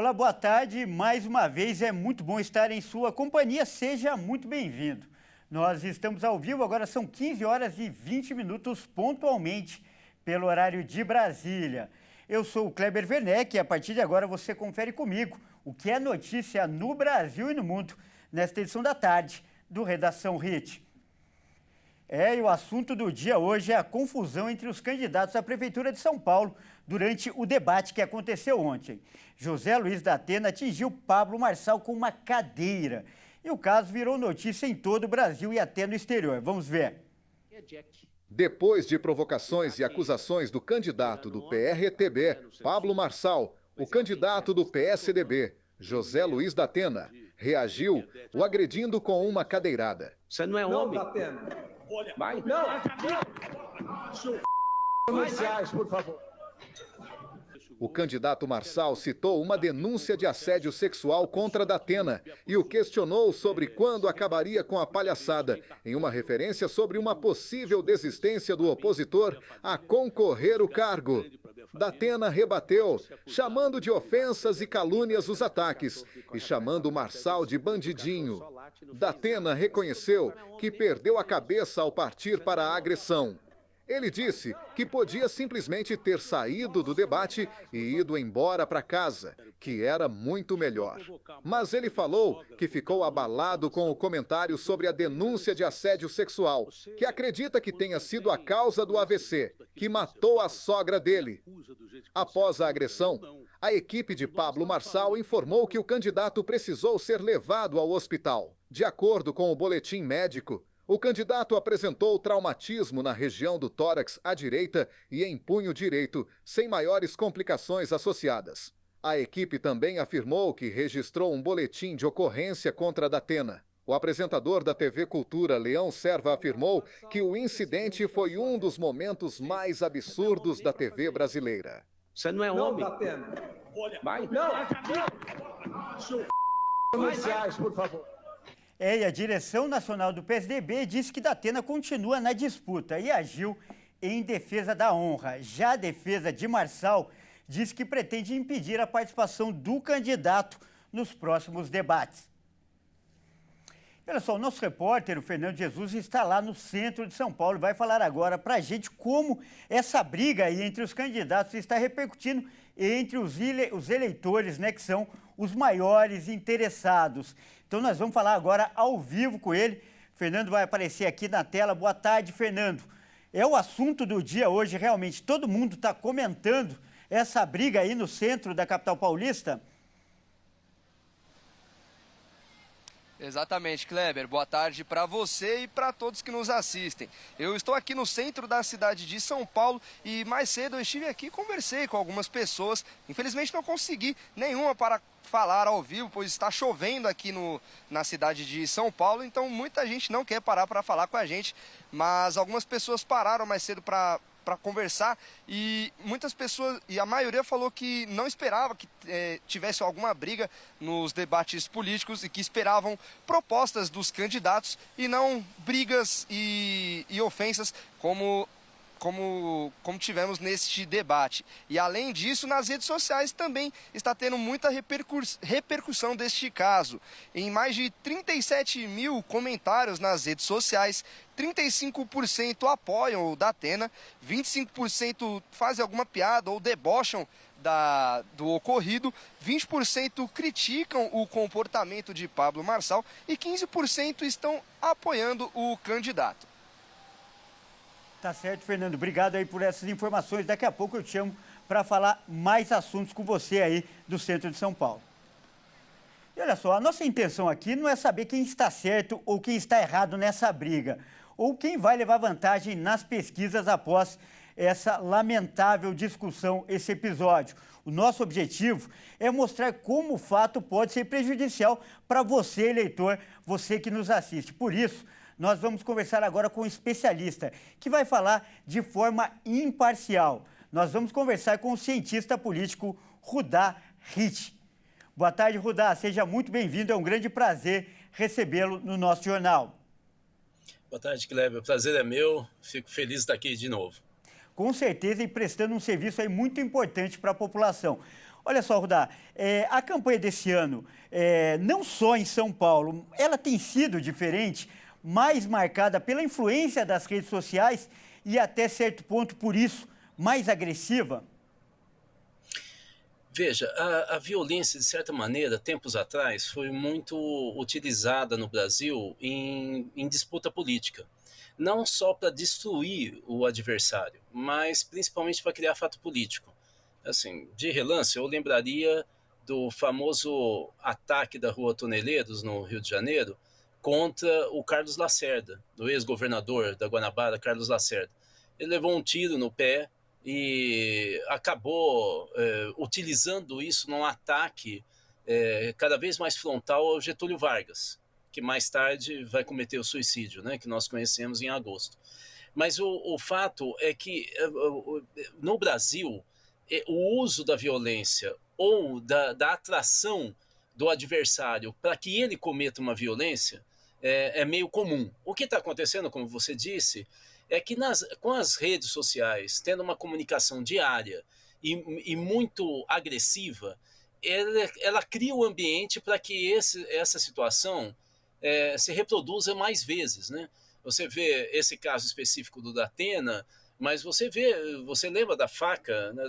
Olá, boa tarde. Mais uma vez é muito bom estar em sua companhia. Seja muito bem-vindo. Nós estamos ao vivo, agora são 15 horas e 20 minutos pontualmente pelo horário de Brasília. Eu sou o Kleber Werneck e a partir de agora você confere comigo o que é notícia no Brasil e no mundo nesta edição da tarde do Redação Hit. E o assunto do dia hoje é a confusão entre os candidatos à Prefeitura de São Paulo durante o debate que aconteceu ontem. José Luiz da Atena atingiu Pablo Marçal com uma cadeira. E o caso virou notícia em todo o Brasil e até no exterior. Vamos ver. Depois de provocações e acusações do candidato do PRTB, Pablo Marçal, o candidato do PSDB, José Luiz da Atena, reagiu o agredindo com uma cadeirada. Você não é homem? Não, Datena. Vai. Não! Policiais, por favor. O candidato Marçal citou uma denúncia de assédio sexual contra Datena e o questionou sobre quando acabaria com a palhaçada, em uma referência sobre uma possível desistência do opositor a concorrer o cargo. Datena rebateu, chamando de ofensas e calúnias os ataques e chamando Marçal de bandidinho. Datena reconheceu que perdeu a cabeça ao partir para a agressão. Ele disse que podia simplesmente ter saído do debate e ido embora para casa, que era muito melhor. Mas ele falou que ficou abalado com o comentário sobre a denúncia de assédio sexual, que acredita que tenha sido a causa do AVC, que matou a sogra dele. Após a agressão, a equipe de Pablo Marçal informou que o candidato precisou ser levado ao hospital. De acordo com o boletim médico, o candidato apresentou traumatismo na região do tórax à direita e em punho direito, sem maiores complicações associadas. A equipe também afirmou que registrou um boletim de ocorrência contra Datena. O apresentador da TV Cultura, Leão Serva, afirmou que o incidente foi um dos momentos mais absurdos da TV brasileira. Você não é Não, homem? Datena. Vai. Não! Policiais, por favor. E a direção nacional do PSDB disse que Datena continua na disputa e agiu em defesa da honra. Já a defesa de Marçal diz que pretende impedir a participação do candidato nos próximos debates. Olha só, o nosso repórter, o Fernando Jesus, está lá no centro de São Paulo e vai falar agora para a gente como essa briga aí entre os candidatos está repercutindo entre os eleitores, né, que são os maiores interessados. Então nós vamos falar agora ao vivo com ele. Fernando vai aparecer aqui na tela. Boa tarde, Fernando. É o assunto do dia hoje, realmente. Todo mundo está comentando essa briga aí no centro da capital paulista. Exatamente, Kleber. Boa tarde para você e para todos que nos assistem. Eu estou aqui no centro da cidade de São Paulo e mais cedo eu estive aqui e conversei com algumas pessoas. Infelizmente não consegui nenhuma para falar ao vivo, pois está chovendo aqui na cidade de São Paulo, então muita gente não quer parar para falar com a gente, mas algumas pessoas pararam mais cedo para conversar e muitas pessoas, e a maioria falou que não esperava que tivesse alguma briga nos debates políticos e que esperavam propostas dos candidatos e não brigas e ofensas como tivemos neste debate. E além disso, nas redes sociais também está tendo muita repercussão deste caso. Em mais de 37 mil comentários nas redes sociais, 35% apoiam o Datena, 25% fazem alguma piada ou debocham do ocorrido, 20% criticam o comportamento de Pablo Marçal e 15% estão apoiando o candidato. Tá certo, Fernando. Obrigado aí por essas informações. Daqui a pouco eu te chamo para falar mais assuntos com você aí do centro de São Paulo. E olha só, a nossa intenção aqui não é saber quem está certo ou quem está errado nessa briga, ou quem vai levar vantagem nas pesquisas após essa lamentável discussão, esse episódio. O nosso objetivo é mostrar como o fato pode ser prejudicial para você, eleitor, você que nos assiste. Por isso, nós vamos conversar agora com um especialista que vai falar de forma imparcial. Nós vamos conversar com o cientista político Rudá Hit. Boa tarde, Rudá. Seja muito bem-vindo. É um grande prazer recebê-lo no nosso jornal. Boa tarde, Kleber. O prazer é meu. Fico feliz de estar aqui de novo. Com certeza, e prestando um serviço aí muito importante para a população. Olha só, Rudá, a campanha desse ano, não só em São Paulo, ela tem sido diferente, mais marcada pela influência das redes sociais e até certo ponto, por isso, mais agressiva? Veja, a violência, de certa maneira, tempos atrás, foi muito utilizada no Brasil em disputa política. Não só para destruir o adversário, mas principalmente para criar fato político. Assim, de relance, eu lembraria do famoso ataque da Rua Toneleiros, no Rio de Janeiro, contra o Carlos Lacerda, do ex-governador da Guanabara, Carlos Lacerda. Ele levou um tiro no pé e acabou utilizando isso num ataque cada vez mais frontal ao Getúlio Vargas, que mais tarde vai cometer o suicídio, né, que nós conhecemos em agosto. Mas o fato é que no Brasil, o uso da violência ou da atração do adversário para que ele cometa uma violência é meio comum. O que está acontecendo, como você disse, é que com as redes sociais, tendo uma comunicação diária e muito agressiva, ela cria o ambiente para que essa situação se reproduza mais vezes, né? Você vê esse caso específico do Datena, mas você lembra da faca, né,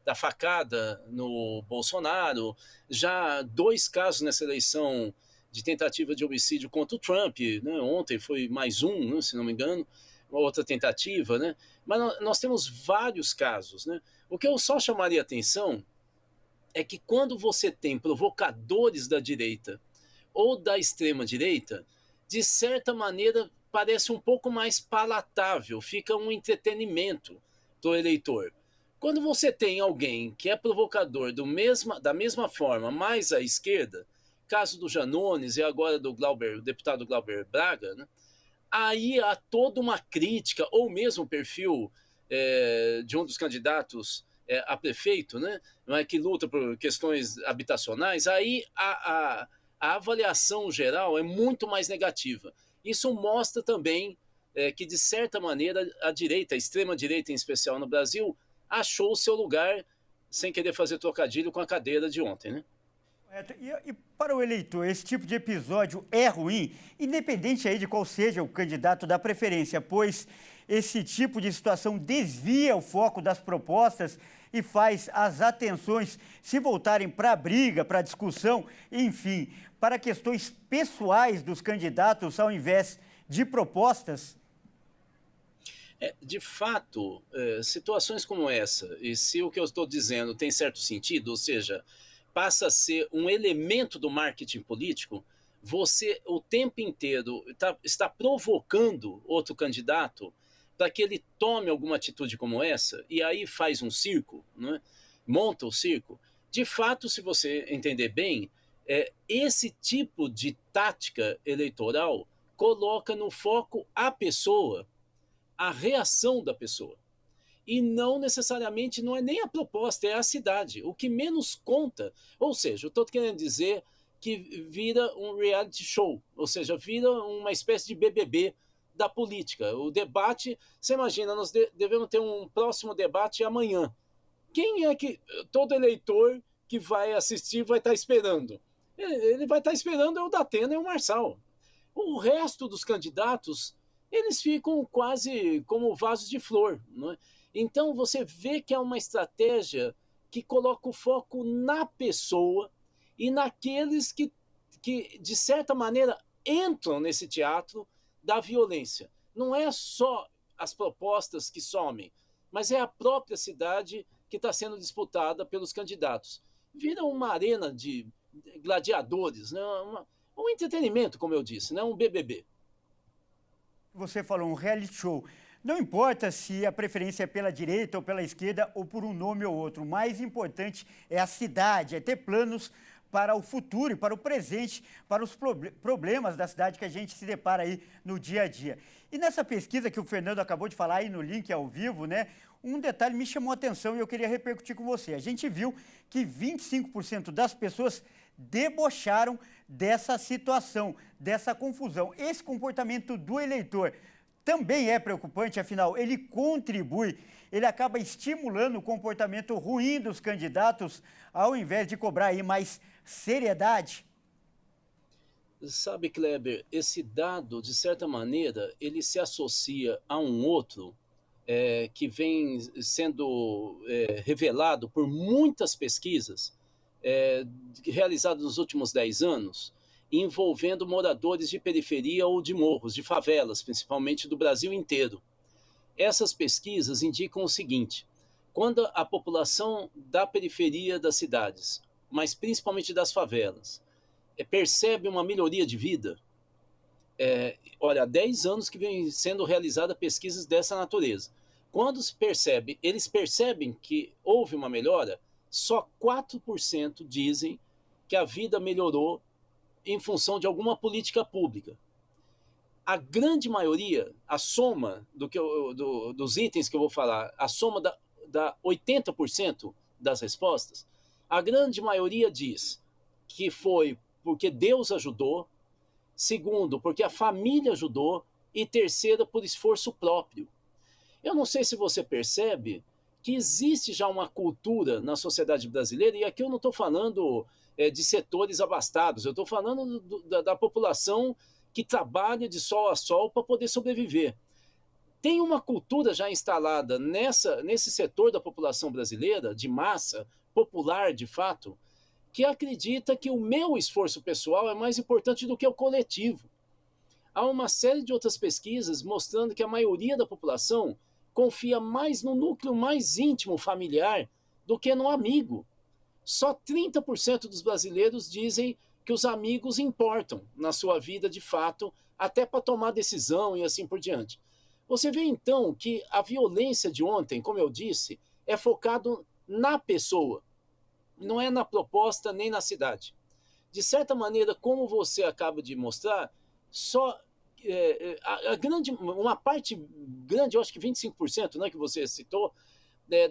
da facada no Bolsonaro, já 2 casos nessa eleição de tentativa de homicídio contra o Trump, né? Ontem foi mais um, né, se não me engano, uma outra tentativa, né? Mas nós temos vários casos, né? O que eu só chamaria atenção é que quando você tem provocadores da direita ou da extrema direita, de certa maneira parece um pouco mais palatável, fica um entretenimento do eleitor. Quando você tem alguém que é provocador da mesma forma, mais à esquerda, caso do Janones e agora do deputado Glauber Braga, né? Aí há toda uma crítica, ou mesmo o perfil de um dos candidatos a prefeito, né, que luta por questões habitacionais, aí a avaliação geral é muito mais negativa. Isso mostra também que, de certa maneira, a direita, a extrema-direita em especial no Brasil, achou o seu lugar, sem querer fazer trocadilho com a cadeira de ontem, né? E para o eleitor, esse tipo de episódio é ruim, independente aí de qual seja o candidato da preferência, pois esse tipo de situação desvia o foco das propostas e faz as atenções se voltarem para a briga, para a discussão, enfim, para questões pessoais dos candidatos ao invés de propostas. De fato, situações como essa, e se o que eu estou dizendo tem certo sentido, ou seja, passa a ser um elemento do marketing político, você o tempo inteiro está provocando outro candidato para que ele tome alguma atitude como essa, e aí faz um circo, né? Monta o circo. De fato, se você entender bem, esse tipo de tática eleitoral coloca no foco a pessoa, a reação da pessoa. E não necessariamente, não é nem a proposta, é a cidade. O que menos conta, ou seja, eu estou querendo dizer que vira um reality show, ou seja, vira uma espécie de BBB da política. O debate, você imagina, nós devemos ter um próximo debate amanhã. Quem é que todo eleitor que vai assistir vai estar esperando? Ele vai estar esperando o Datena e o Marçal. O resto dos candidatos, eles ficam quase como vasos de flor, não é? Então, você vê que é uma estratégia que coloca o foco na pessoa e naqueles que de certa maneira, entram nesse teatro da violência. Não é só as propostas que somem, mas é a própria cidade que está sendo disputada pelos candidatos. Vira uma arena de gladiadores, né? Um entretenimento, como eu disse, né? Um BBB. Você falou um reality show. Não importa se a preferência é pela direita ou pela esquerda ou por um nome ou outro. O mais importante é a cidade, é ter planos para o futuro e para o presente, para os problemas da cidade que a gente se depara aí no dia a dia. E nessa pesquisa que o Fernando acabou de falar aí no link ao vivo, né, um detalhe me chamou a atenção e eu queria repercutir com você. A gente viu que 25% das pessoas debocharam dessa situação, dessa confusão. Esse comportamento do eleitor também é preocupante, afinal, ele contribui, ele acaba estimulando o comportamento ruim dos candidatos, ao invés de cobrar aí mais seriedade? Sabe, Kleber, esse dado, de certa maneira, ele se associa a um outro que vem sendo revelado por muitas pesquisas realizadas nos últimos 10 anos, envolvendo moradores de periferia ou de morros, de favelas, principalmente do Brasil inteiro. Essas pesquisas indicam o seguinte: quando a população da periferia das cidades, mas principalmente das favelas, percebe uma melhoria de vida, olha, há 10 anos que vem sendo realizada pesquisas dessa natureza. Quando se percebe, eles percebem que houve uma melhora, só 4% dizem que a vida melhorou em função de alguma política pública. A grande maioria, a soma dos itens que eu vou falar, a soma da 80% das respostas, a grande maioria diz que foi porque Deus ajudou, segundo, porque a família ajudou, e terceiro, por esforço próprio. Eu não sei se você percebe que existe já uma cultura na sociedade brasileira, e aqui eu não estou falando de setores abastados, eu estou falando da população que trabalha de sol a sol para poder sobreviver. Tem uma cultura já instalada nesse setor da população brasileira, de massa, popular de fato, que acredita que o meu esforço pessoal é mais importante do que o coletivo. Há uma série de outras pesquisas mostrando que a maioria da população confia mais no núcleo mais íntimo familiar do que no amigo. Só 30% dos brasileiros dizem que os amigos importam na sua vida de fato, até para tomar decisão e assim por diante. Você vê então que a violência de ontem, como eu disse, é focado na pessoa, não é na proposta nem na cidade. De certa maneira, como você acaba de mostrar, só uma parte grande, eu acho que 25%, né, que você citou,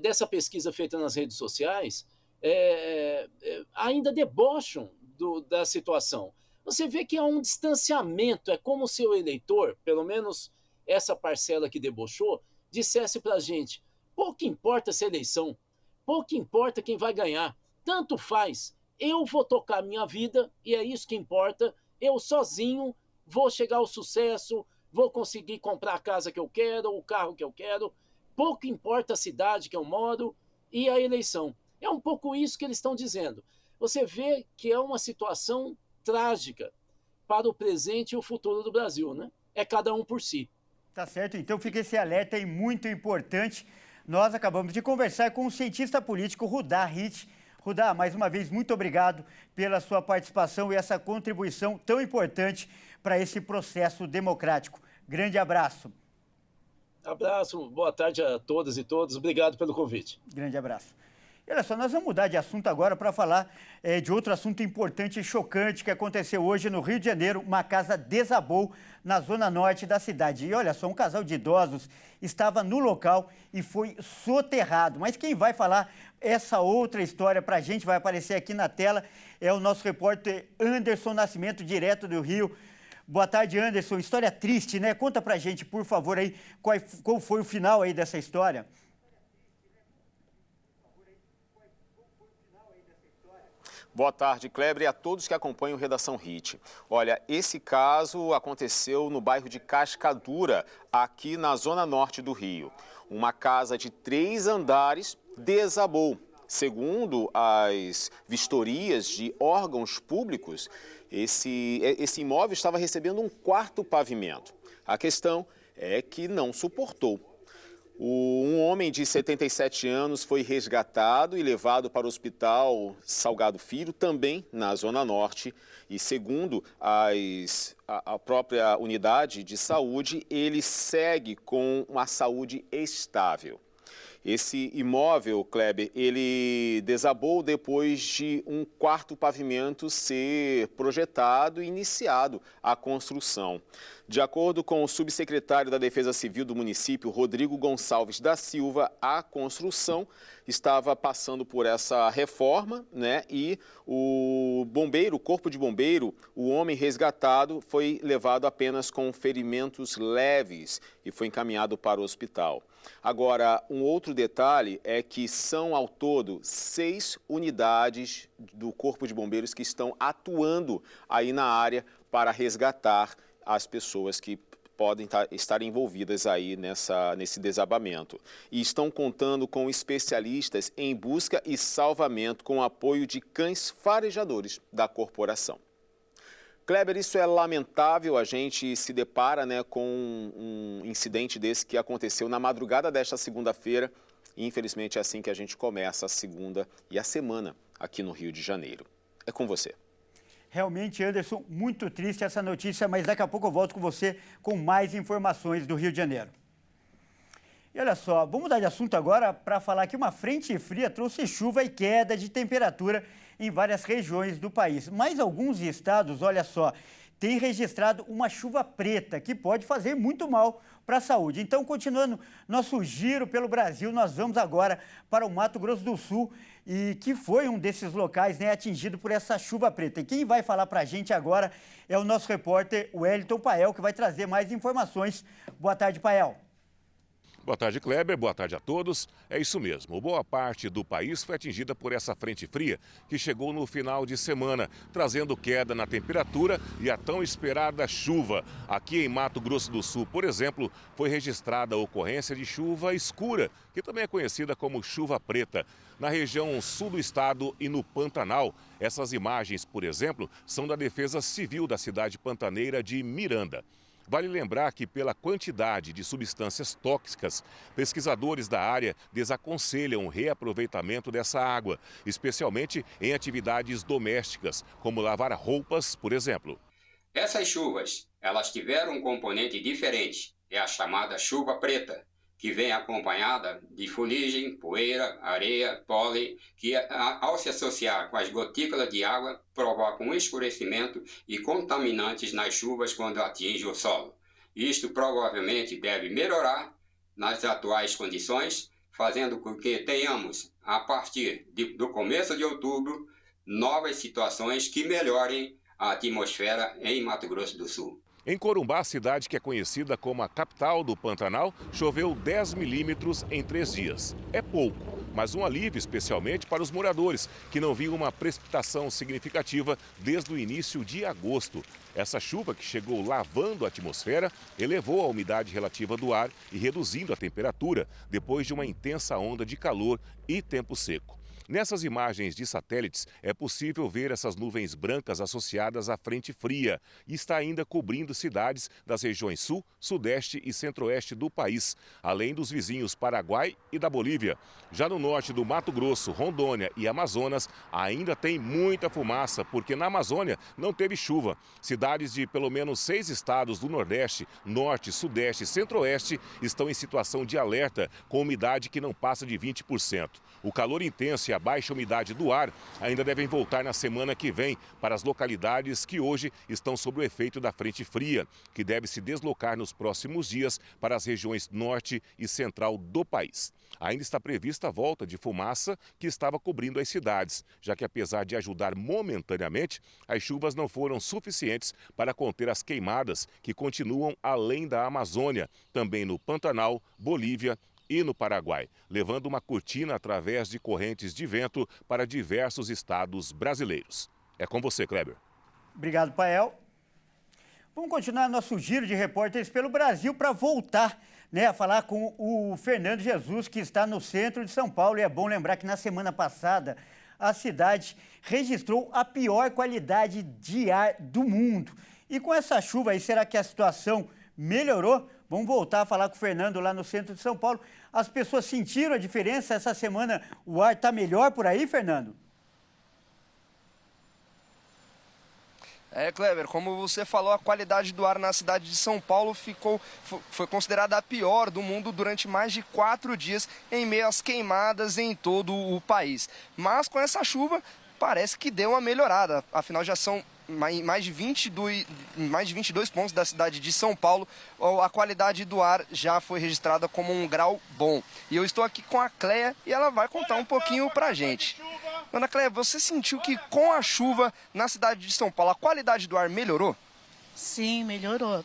dessa pesquisa feita nas redes sociais, ainda debocham da situação. Você vê que há um distanciamento, é como se o eleitor, pelo menos essa parcela que debochou, dissesse para a gente: pouco importa essa eleição, pouco importa quem vai ganhar, tanto faz, eu vou tocar a minha vida e é isso que importa, eu sozinho vou chegar ao sucesso, vou conseguir comprar a casa que eu quero, o carro que eu quero, pouco importa a cidade que eu moro e a eleição. É um pouco isso que eles estão dizendo. Você vê que é uma situação trágica para o presente e o futuro do Brasil, né? É cada um por si. Tá certo, então fica esse alerta aí muito importante. Nós acabamos de conversar com o cientista político Rudá Ritt. Rudá, mais uma vez, muito obrigado pela sua participação e essa contribuição tão importante para esse processo democrático. Grande abraço. Abraço, boa tarde a todas e todos. Obrigado pelo convite. Grande abraço. E olha só, nós vamos mudar de assunto agora para falar de outro assunto importante e chocante que aconteceu hoje no Rio de Janeiro. Uma casa desabou na zona norte da cidade. E olha só, um casal de idosos estava no local e foi soterrado. Mas quem vai falar essa outra história para a gente, vai aparecer aqui na tela, é o nosso repórter Anderson Nascimento, direto do Rio. Boa tarde, Anderson. História triste, né? Conta pra gente, por favor, aí, qual foi o final aí dessa história. Boa tarde, Kleber, e a todos que acompanham o Redação Hit. Olha, esse caso aconteceu no bairro de Cascadura, aqui na zona norte do Rio. Uma casa de 3 andares desabou. Segundo as vistorias de órgãos públicos, esse imóvel estava recebendo um 4º pavimento. A questão é que não suportou. Um homem de 77 anos foi resgatado e levado para o Hospital Salgado Filho, também na Zona Norte. E segundo a própria unidade de saúde, ele segue com uma saúde estável. Esse imóvel, Kleber, ele desabou depois de um 4º pavimento ser projetado e iniciado a construção. De acordo com o subsecretário da Defesa Civil do município, Rodrigo Gonçalves da Silva, a construção estava passando por essa reforma, né? E o corpo de bombeiro, o homem resgatado, foi levado apenas com ferimentos leves e foi encaminhado para o hospital. Agora, um outro outro detalhe é que são, ao todo, 6 unidades do Corpo de Bombeiros que estão atuando aí na área para resgatar as pessoas que podem estar envolvidas aí nesse desabamento. E estão contando com especialistas em busca e salvamento com apoio de cães farejadores da corporação. Kleber, isso é lamentável, a gente se depara, né, com um incidente desse que aconteceu na madrugada desta segunda-feira. E infelizmente é assim que a gente começa a segunda e a semana aqui no Rio de Janeiro. É com você. Realmente, Anderson, muito triste essa notícia, mas daqui a pouco eu volto com você com mais informações do Rio de Janeiro. E olha só, vamos mudar de assunto agora para falar que uma frente fria trouxe chuva e queda de temperatura em várias regiões do país. Mas alguns estados, olha só, têm registrado uma chuva preta que pode fazer muito mal para a saúde. Então, continuando nosso giro pelo Brasil, nós vamos agora para o Mato Grosso do Sul, e que foi um desses locais, né, atingido por essa chuva preta. E quem vai falar para a gente agora é o nosso repórter Wellington Pael, que vai trazer mais informações. Boa tarde, Pael. Boa tarde, Kleber. Boa tarde a todos. É isso mesmo. Boa parte do país foi atingida por essa frente fria que chegou no final de semana, trazendo queda na temperatura e a tão esperada chuva. Aqui em Mato Grosso do Sul, por exemplo, foi registrada a ocorrência de chuva escura, que também é conhecida como chuva preta. Na região sul do estado e no Pantanal, essas imagens, por exemplo, são da Defesa Civil da cidade pantaneira de Miranda. Vale lembrar que, pela quantidade de substâncias tóxicas, pesquisadores da área desaconselham o reaproveitamento dessa água, especialmente em atividades domésticas, como lavar roupas, por exemplo. Essas chuvas, elas tiveram um componente diferente, é a chamada chuva preta, que vem acompanhada de fuligem, poeira, areia, pólen, que ao se associar com as gotículas de água, provocam um escurecimento e contaminantes nas chuvas quando atinge o solo. Isto provavelmente deve melhorar nas atuais condições, fazendo com que tenhamos, a partir do começo de outubro, novas situações que melhorem a atmosfera em Mato Grosso do Sul. Em Corumbá, cidade que é conhecida como a capital do Pantanal, choveu 10 milímetros em 3 dias. É pouco, mas um alívio especialmente para os moradores, que não viam uma precipitação significativa desde o início de agosto. Essa chuva, que chegou lavando a atmosfera, elevou a umidade relativa do ar e reduzindo a temperatura, depois de uma intensa onda de calor e tempo seco. Nessas imagens de satélites, é possível ver essas nuvens brancas associadas à frente fria e está ainda cobrindo cidades das regiões sul, sudeste e centro-oeste do país, além dos vizinhos Paraguai e da Bolívia. Já no norte do Mato Grosso, Rondônia e Amazonas, ainda tem muita fumaça, porque na Amazônia não teve chuva. Cidades de pelo menos 6 estados do Nordeste, Norte, Sudeste e Centro-Oeste estão em situação de alerta, com umidade que não passa de 20%. O calor intenso e a baixa umidade do ar ainda devem voltar na semana que vem para as localidades que hoje estão sob o efeito da frente fria, que deve se deslocar nos próximos dias para as regiões norte e central do país. Ainda está prevista a volta de fumaça que estava cobrindo as cidades, já que apesar de ajudar momentaneamente, as chuvas não foram suficientes para conter as queimadas que continuam além da Amazônia, também no Pantanal, Bolívia e no Paraguai, levando uma cortina através de correntes de vento para diversos estados brasileiros. É com você, Kleber. Obrigado, Pael. Vamos continuar nosso giro de repórteres pelo Brasil para voltar, né, a falar com o Fernando Jesus, que está no centro de São Paulo. E é bom lembrar que na semana passada a cidade registrou a pior qualidade de ar do mundo. E com essa chuva aí, será que a situação melhorou? Vamos voltar a falar com o Fernando lá no centro de São Paulo. As pessoas sentiram a diferença essa semana? O ar está melhor por aí, Fernando? Kleber, como você falou, a qualidade do ar na cidade de São Paulo foi considerada a pior do mundo durante mais de 4 dias, em meio às queimadas em todo o país. Mas com essa chuva, parece que deu uma melhorada, afinal já são mais de 22 pontos da cidade de São Paulo, a qualidade do ar já foi registrada como um grau bom. E eu estou aqui com a Cleia e ela vai contar um pouquinho pra gente. Ana Cleia, você sentiu que com a chuva na cidade de São Paulo a qualidade do ar melhorou? Sim, melhorou.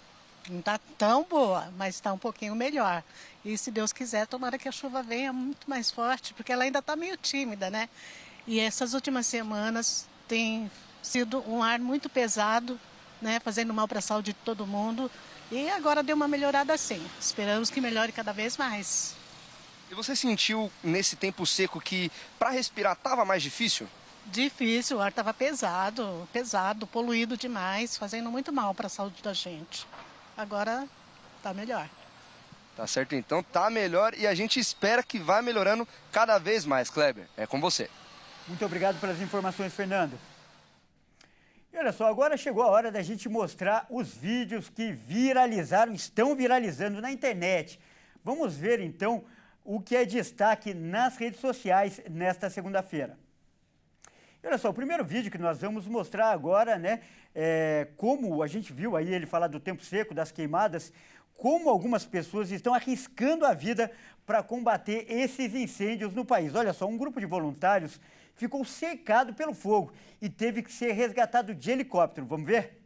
Não está tão boa, mas está um pouquinho melhor. E se Deus quiser, tomara que a chuva venha muito mais forte, porque ela ainda está meio tímida, né? E essas últimas semanas tem sido um ar muito pesado, né? Fazendo mal para a saúde de todo mundo. E agora deu uma melhorada sim. Esperamos que melhore cada vez mais. E você sentiu nesse tempo seco que para respirar estava mais difícil? Difícil, o ar estava pesado, poluído demais, fazendo muito mal para a saúde da gente. Agora está melhor. Tá certo, então tá melhor e a gente espera que vá melhorando cada vez mais, Kleber. É com você. Muito obrigado pelas informações, Fernando. E olha só, agora chegou a hora da gente mostrar os vídeos que viralizaram, estão viralizando na internet. Vamos ver então o que é destaque nas redes sociais nesta segunda-feira. E olha só, o primeiro vídeo que nós vamos mostrar agora, né, como a gente viu aí ele falar do tempo seco, das queimadas, como algumas pessoas estão arriscando a vida para combater esses incêndios no país. Olha só, um grupo de voluntários ficou cercado pelo fogo e teve que ser resgatado de helicóptero. Vamos ver?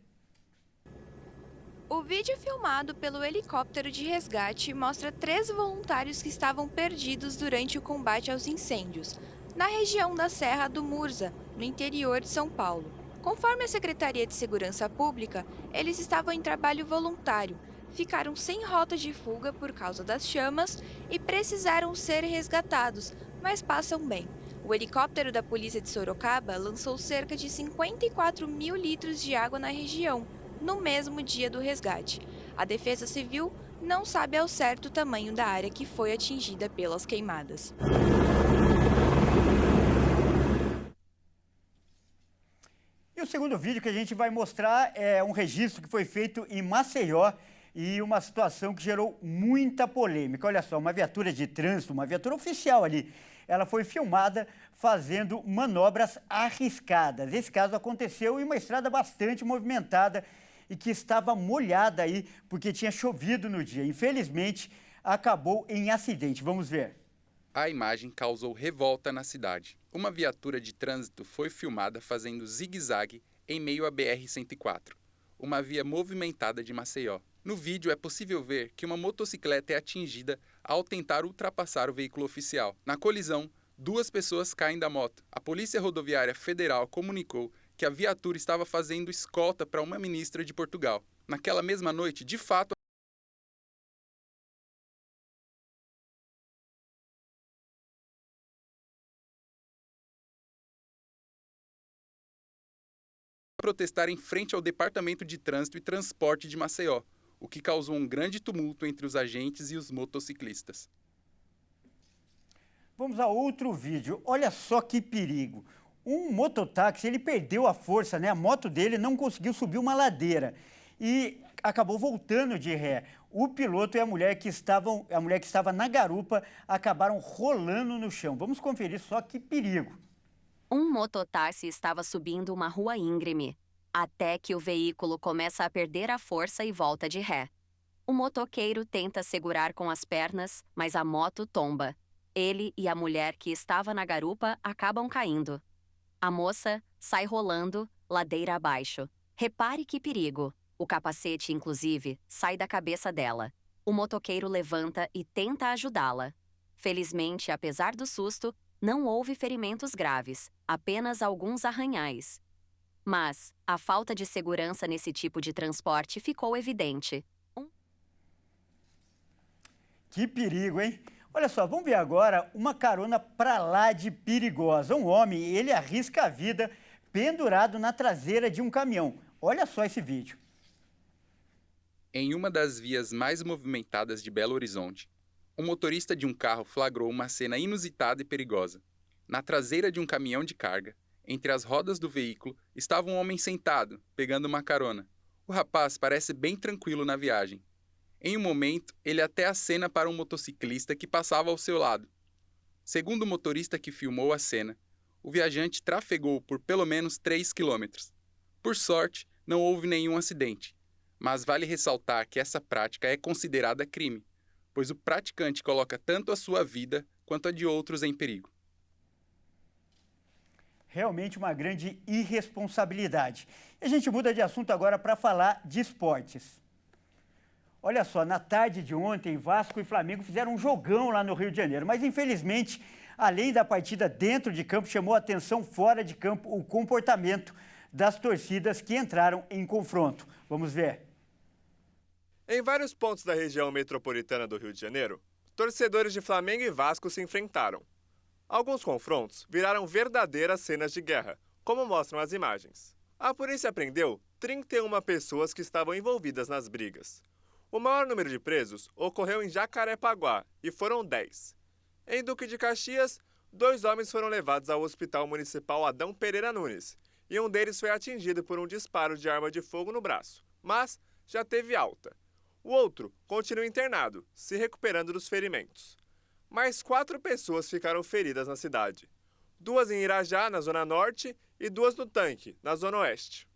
O vídeo filmado pelo helicóptero de resgate mostra 3 voluntários que estavam perdidos durante o combate aos incêndios, na região da Serra do Mursa, no interior de São Paulo. Conforme a Secretaria de Segurança Pública, eles estavam em trabalho voluntário, ficaram sem rota de fuga por causa das chamas e precisaram ser resgatados, mas passam bem. O helicóptero da Polícia de Sorocaba lançou cerca de 54 mil litros de água na região, no mesmo dia do resgate. A Defesa Civil não sabe ao certo o tamanho da área que foi atingida pelas queimadas. E o segundo vídeo que a gente vai mostrar é um registro que foi feito em Maceió e uma situação que gerou muita polêmica. Olha só, uma viatura de trânsito, uma viatura oficial ali, ela foi filmada fazendo manobras arriscadas. Esse caso aconteceu em uma estrada bastante movimentada e que estava molhada aí porque tinha chovido no dia. Infelizmente, acabou em acidente. Vamos ver. A imagem causou revolta na cidade. Uma viatura de trânsito foi filmada fazendo zigue-zague em meio à BR-104, uma via movimentada de Maceió. No vídeo é possível ver que uma motocicleta é atingida ao tentar ultrapassar o veículo oficial. Na colisão, 2 pessoas caem da moto. A Polícia Rodoviária Federal comunicou que a viatura estava fazendo escolta para uma ministra de Portugal. Naquela mesma noite, de fato, protestar em frente ao Departamento de Trânsito e Transporte de Maceió, o que causou um grande tumulto entre os agentes e os motociclistas. Vamos a outro vídeo. Olha só que perigo. Um mototáxi, ele perdeu a força, né? A moto dele não conseguiu subir uma ladeira e acabou voltando de ré. O piloto e a mulher que estava na garupa acabaram rolando no chão. Vamos conferir só que perigo. Um mototáxi estava subindo uma rua íngreme, até que o veículo começa a perder a força e volta de ré. O motoqueiro tenta segurar com as pernas, mas a moto tomba. Ele e a mulher que estava na garupa acabam caindo. A moça sai rolando, ladeira abaixo. Repare que perigo. O capacete, inclusive, sai da cabeça dela. O motoqueiro levanta e tenta ajudá-la. Felizmente, apesar do susto, não houve ferimentos graves, apenas alguns arranhais. Mas a falta de segurança nesse tipo de transporte ficou evidente. Que perigo, hein? Olha só, vamos ver agora uma carona pra lá de perigosa. Um homem, ele arrisca a vida pendurado na traseira de um caminhão. Olha só esse vídeo. Em uma das vias mais movimentadas de Belo Horizonte, um motorista de um carro flagrou uma cena inusitada e perigosa. Na traseira de um caminhão de carga, entre as rodas do veículo, estava um homem sentado, pegando uma carona. O rapaz parece bem tranquilo na viagem. Em um momento, ele até acena para um motociclista que passava ao seu lado. Segundo o motorista que filmou a cena, o viajante trafegou por pelo menos 3 quilômetros. Por sorte, não houve nenhum acidente. Mas vale ressaltar que essa prática é considerada crime, pois o praticante coloca tanto a sua vida quanto a de outros em perigo. Realmente uma grande irresponsabilidade. E a gente muda de assunto agora para falar de esportes. Olha só, na tarde de ontem, Vasco e Flamengo fizeram um jogão lá no Rio de Janeiro, mas infelizmente, além da partida dentro de campo, chamou a atenção fora de campo o comportamento das torcidas que entraram em confronto. Vamos ver. Em vários pontos da região metropolitana do Rio de Janeiro, torcedores de Flamengo e Vasco se enfrentaram. Alguns confrontos viraram verdadeiras cenas de guerra, como mostram as imagens. A polícia prendeu 31 pessoas que estavam envolvidas nas brigas. O maior número de presos ocorreu em Jacarepaguá e foram 10. Em Duque de Caxias, 2 homens foram levados ao Hospital Municipal Adão Pereira Nunes e um deles foi atingido por um disparo de arma de fogo no braço, mas já teve alta. O outro continua internado, se recuperando dos ferimentos. Mais 4 pessoas ficaram feridas na cidade. 2 em Irajá, na Zona Norte, e 2 no Tanque, na Zona Oeste.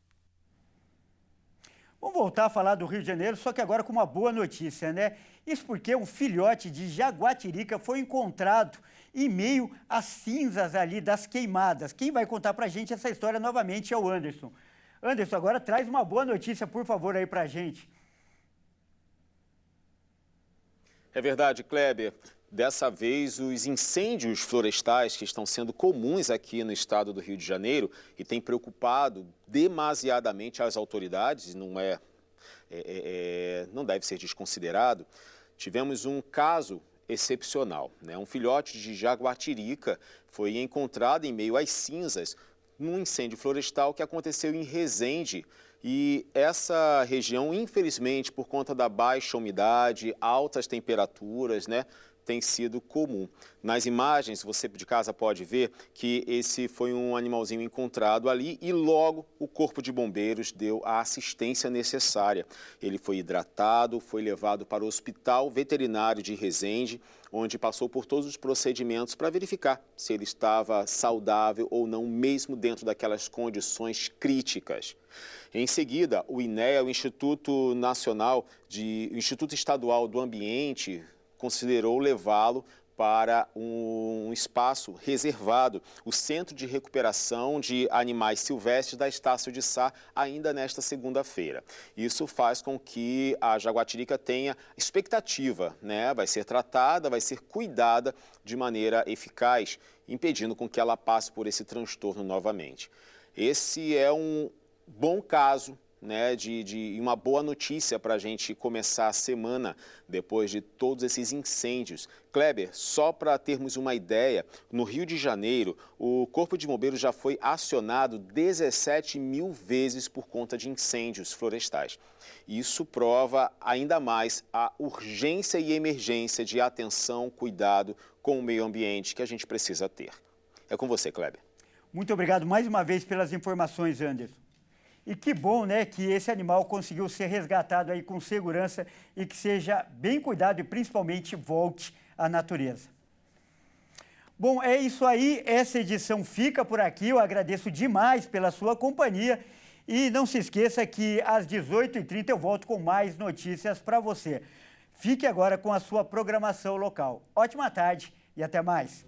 Vamos voltar a falar do Rio de Janeiro, só que agora com uma boa notícia, né? Isso porque um filhote de jaguatirica foi encontrado em meio às cinzas ali das queimadas. Quem vai contar pra gente essa história novamente é o Anderson. Anderson, agora traz uma boa notícia, por favor, aí pra gente. É verdade, Kleber. Dessa vez, os incêndios florestais que estão sendo comuns aqui no estado do Rio de Janeiro e têm preocupado demasiadamente as autoridades, não deve ser desconsiderado. Tivemos um caso excepcional, né? Um filhote de jaguatirica foi encontrado em meio às cinzas num incêndio florestal que aconteceu em Resende. E essa região, infelizmente, por conta da baixa umidade, altas temperaturas, né, tem sido comum. Nas imagens, você de casa pode ver que esse foi um animalzinho encontrado ali e logo o Corpo de Bombeiros deu a assistência necessária. Ele foi hidratado, foi levado para o Hospital Veterinário de Resende, onde passou por todos os procedimentos para verificar se ele estava saudável ou não, mesmo dentro daquelas condições críticas. Em seguida, o INEA, o Instituto Estadual do Ambiente, considerou levá-lo para um espaço reservado, o Centro de Recuperação de Animais Silvestres da Estácio de Sá, ainda nesta segunda-feira. Isso faz com que a jaguatirica tenha expectativa, né? Vai ser tratada, vai ser cuidada de maneira eficaz, impedindo com que ela passe por esse transtorno novamente. Esse é um bom caso, né, de uma boa notícia para a gente começar a semana depois de todos esses incêndios. Kleber, só para termos uma ideia, no Rio de Janeiro, o Corpo de Bombeiros já foi acionado 17 mil vezes por conta de incêndios florestais. Isso prova ainda mais a urgência e emergência de atenção, cuidado com o meio ambiente que a gente precisa ter. É com você, Kleber. Muito obrigado mais uma vez pelas informações, Anderson. E que bom, né, que esse animal conseguiu ser resgatado aí com segurança e que seja bem cuidado e principalmente volte à natureza. Bom, é isso aí, essa edição fica por aqui, eu agradeço demais pela sua companhia e não se esqueça que às 18h30 eu volto com mais notícias para você. Fique agora com a sua programação local. Ótima tarde e até mais.